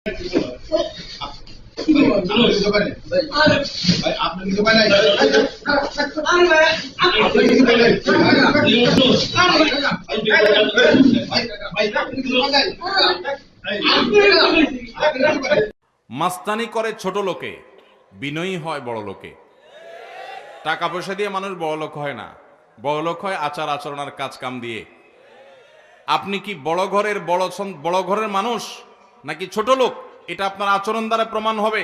মাস্তানি করে ছোট লোকে, বিনয়ী হয় বড় লোকে। টাকা পয়সা দিয়ে মানুষ বড় লোক হয় না, বড় লোক হয় আচার আচরণের কাজ কাম দিয়ে। আপনি কি বড় ঘরের মানুষ নাকি ছোট লোক, এটা আপনার আচরণ দ্বারা প্রমাণ হবে।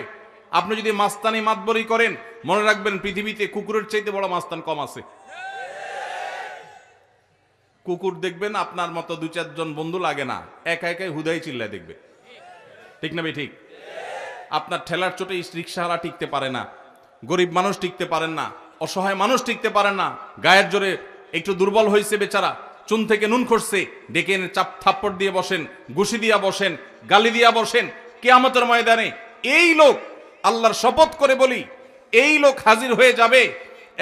আপনি যদি মাস্তানি মাতবরি করেন, মনে রাখবেন পৃথিবীতে কুকুরের চাইতে বড় মাস্তান কম আছে। কুকুর দেখবেন আপনার মতো দু চারজন বন্ধু লাগে না, একা একাই হুদাই চিল্লায় দেখবে, ঠিক না ভাই? ঠিক। আপনার ঠেলার চোটে রিক্সাওয়ালা টিকতে পারে না, গরিব মানুষ টিকতে পারেন না, অসহায় মানুষ টিকতে পারেন না। গায়ের জোরে একটু দুর্বল হয়েছে বেচারা, চুন থেকে নুন খসছে, ডেকে এনে চাপ থাপ্পড় দিয়ে বসেন, ঘুষি দিয়া বসেন, গালি দিয়া বসেন। কিয়ামতের ময়দানে এই লোক, আল্লাহর শপথ করে বলি, এই লোক হাজির হয়ে যাবে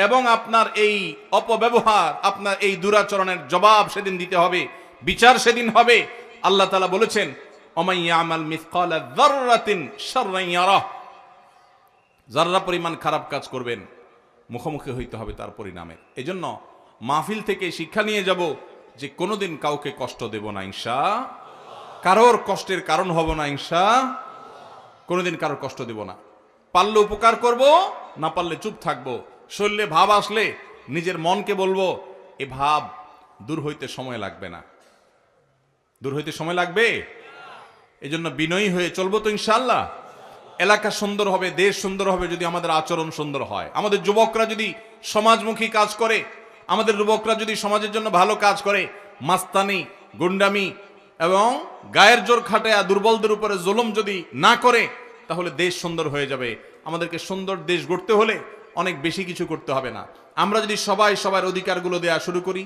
এবং আপনার এই অপব্যবহার, আপনার এই দুরাচরণের জবাব সেদিন দিতে হবে, বিচার সেদিন হবে। আল্লাহ তাআলা বলেছেন, ওমাইয়ামাল মিসকালা যাররাতিন শাররান ইয়ারাহ, যাররা পরিমাণ খারাপ কাজ করবেন মুখোমুখি হইতে হবে তার পরিণামে। এজন্য মাহফিল থেকে শিক্ষা নিয়ে যাব যে কোনোদিন কাউকে কষ্ট দেব না ইনশাআল্লাহ, কারোর কষ্টের কারণ হব না ইনশাআল্লাহ, কোনোদিন কারোর কষ্ট দেব না। পারলে উপকার করব, না পারলে চুপ থাকবো। শরীরে ভাব আসলে নিজের মনকে বলবো, এ ভাব দূর হইতে সময় লাগবে না, দূর হইতে সময় লাগবে। এজন্য বিনয়ী হয়ে চলবো তো ইনশাআল্লাহ। এলাকা সুন্দর হবে, দেশ সুন্দর হবে যদি আমাদের আচরণ সুন্দর হয়। আমাদের যুবকরা যদি সমাজমুখী কাজ করে, আমাদের যুবকরা যদি সমাজের জন্য ভালো কাজ করে, মাস্তানি, গুন্ডামি এবং গায়ের জোর খাটায়া দুর্বলদের উপরে জুলুম যদি না করে, তাহলে দেশ সুন্দর হয়ে যাবে। আমাদেরকে সুন্দর দেশ গড়তে হলে অনেক বেশি কিছু করতে হবে না। আমরা যদি সবাই সবার অধিকারগুলো দেয়া শুরু করি,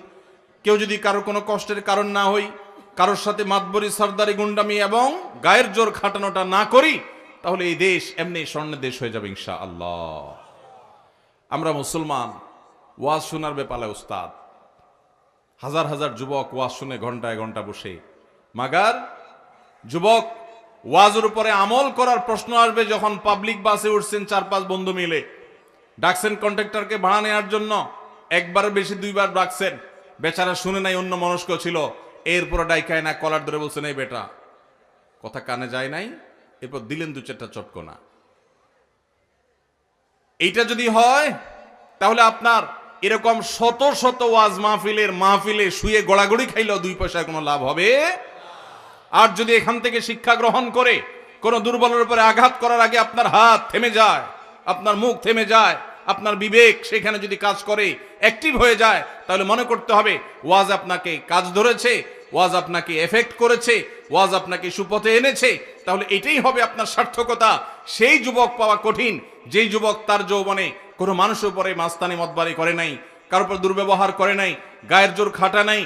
কেউ যদি কারো কোনো কষ্টের কারণ না হই, কারোর সাথে মাতবরি, সরদারি, গুন্ডামি এবং গায়ের জোর খাটানোটা না করি, তাহলে এই দেশ এমনি স্বর্ণের দেশ হয়ে যাবে ইনশাআল্লাহ। আমরা মুসলমান, ওয়াজ শোনার ব্যাপারে উস্তাদ। হাজার হাজার যুবক ওয়াজ শুনে ঘন্টায় ঘন্টা বসে, মাগার যুবক ওয়াজের উপরে আমল করার প্রশ্ন আসবে যখন পাবলিক বাসে উঠছেন 4-5 বন্ধু মিলে, ডাকছেন কন্ট্রাক্টরকে ভাড়া নেওয়ার জন্য, একবারের বেশি 2বার ডাকছেন, বেচারা শুনে নাই, অন্য মনস্ক ছিল। এরপর ডাইকায় না কলার ধরে বলছেন, এই বেটা কথা কানে যায় নাই, এরপর দিলেন 2-4টা চটকনা। এইটা যদি হয়, তাহলে আপনার এরকম শত শত ওয়াজ মাহফিলে শুয়ে গড়াগড়ি খাইলেও 2 পয়সার কোনো লাভ হবে। আর যদি এখান থেকে শিক্ষা গ্রহণ করে কোন দুর্বলের উপরে আঘাত করার আগে আপনার হাত থেমে যায়, আপনার মুখ থেমে যায়, আপনার বিবেক সেখানে যদি কাজ করে, অ্যাক্টিভ হয়ে যায়, তাহলে মনে করতে হবে ওয়াজ আপনাকে কাজ ধরেছে, ওয়াজ আপনাকে এফেক্ট করেছে, ওয়াজ আপনাকে সুপথে এনেছে। তাহলে এটাই হবে আপনার সার্থকতা। সেই যুবক পাওয়া কঠিন, যেই যুবক তার যৌবনে কোনো মানুষের উপরে মাস্তানি মতবারি করে নাই, কারোর উপর দুর্ব্যবহার করে নাই, গায়ের জোর খাটা নাই,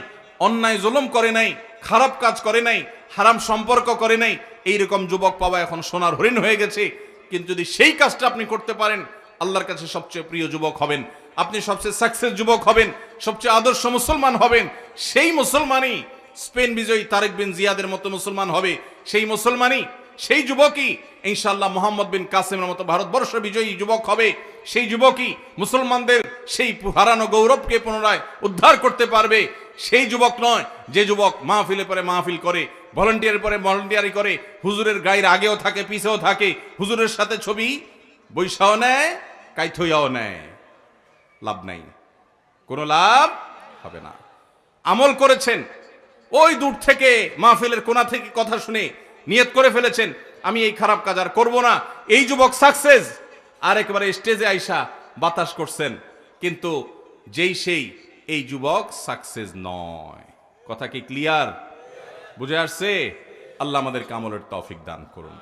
অন্যায় জুলুম করে নাই, খারাপ কাজ করে নাই, হারাম সম্পর্ক করে নাই। এইরকম যুবক পাওয়া এখন সোনার হরিণ হয়ে গেছে। কিন্তু যদি সেই কাজটা আপনি করতে পারেন, আল্লাহর কাছে সবচেয়ে প্রিয় যুবক হবেন, আপনি সবচেয়ে সাকসেস যুবক হবেন, সবচেয়ে আদর্শ মুসলমান হবেন। সেই মুসলমানই স্পেন বিজয়ী তারেক বিন জিয়াদের মতো মুসলমান হবে, সেই মুসলমানই, সেই যুবকই ইনশাআল্লাহ মোহাম্মদ বিন কাসেমের মতো ভারতবর্ষ বিজয়ী যুবক হবে। সেই যুবকই মুসলমানদের সেই হারানো গৌরবকে পুনরায় উদ্ধার করতে পারবে। সেই যুবক নয় যে যুবক মাহফিলে পরে মাহফিল করে, ভলান্টিয়ার পরে ভলান্টিয়ারি করে, হুজুরের গায়ের আগেও থাকে পিছেও থাকে, হুজুরের সাথে ছবি বৈশাও নেয়, কাইথইয়াও নেয়। লাভ নাই, কোনো লাভ হবে না। আমল করেছেন, ওই দূর থেকে মাহফিলের কোণা থেকে কথা শুনে নিয়ত করে ফেলেছেন, আমি এই খারাপ কাজ আর করবো না। এই যুবক সাকসেস। আর একেবারে স্টেজে আইসা বাতাস করছেন, কিন্তু সেই এই যুবক সাকসেস নয়। কথা কি ক্লিয়ার? বুঝে আসছে? আল্লাহ আমাদেরকে আমলের তৌফিক দান করুন।